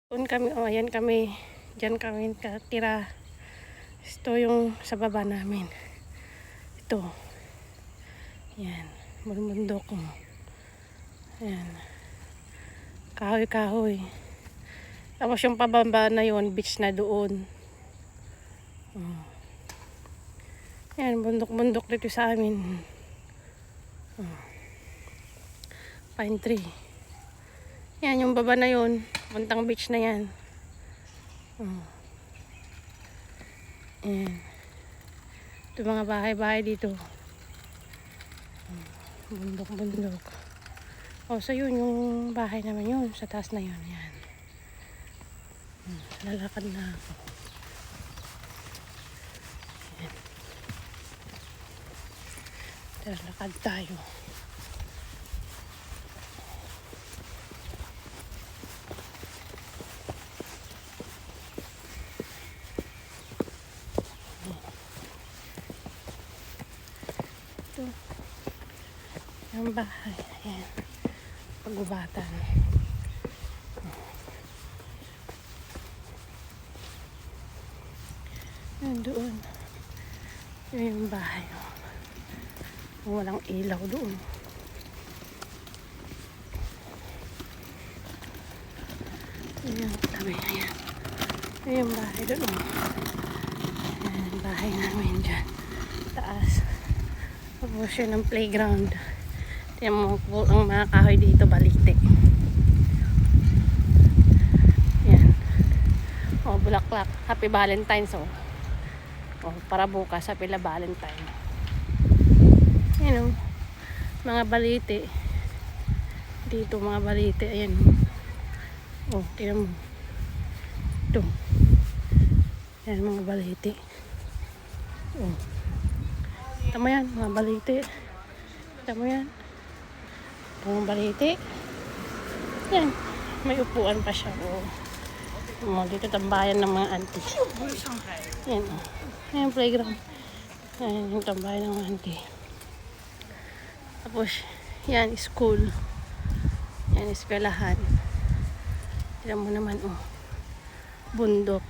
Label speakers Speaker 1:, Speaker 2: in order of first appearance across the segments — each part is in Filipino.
Speaker 1: Doon kami, ayan kami. Diyan kami katira. Ito yung sa baba namin. Ito. Yan. Bundok. Yan. Kahoy-kahoy. Tapos yung pababa na yun, beach na doon. Yan, bundok-bundok dito sa amin. Pine tree. Yan, yung baba na yun. Puntang beach na yan. Yan. Ito mga bahay-bahay dito. Bundok-bundok. So yun, yung bahay naman yun. Sa taas na yun. Yan. Lalakad na ako. Yan. Tara, lakad tayo. Ito. Yung bahay. Ayan. Pagubatan. Yan doon. Yun yung bahay. Walang ilaw doon. Ayan, tabi. Ayan. Ayan yung bahay doon. Ayan, bahay namin dyan. Taas. Tapos yun ang playground. Tiyan mo po ang mga kahoy dito, balite. Ayan. Bulaklak. Happy Valentine's. Para bukas, Happy Valentine. Ayan mga balite. Dito mga balite. Ayan. Tiyan mo. Ito. Ayan mga balite. Tama yan, mga balite. Tama yan. Mga balite. Yan. May upuan pa siya. Dito tambayan ng mga auntie. Yan. Ayan playground. Ayan yung tambayan ng mga auntie. Tapos, yan, school. Yan, eskwelahan. Tignan mo naman, bundok.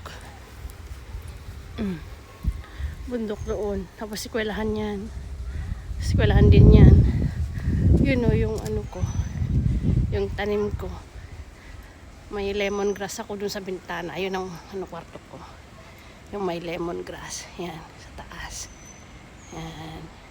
Speaker 1: Bundok doon. Tapos, eskwelahan yan. Eskwelahan din yan. Yun yung ano ko. Yung tanim ko. May lemongrass ako dun sa bintana. Ayun ang kwarto ko. Yung may lemongrass. Yan, sa taas. Yan.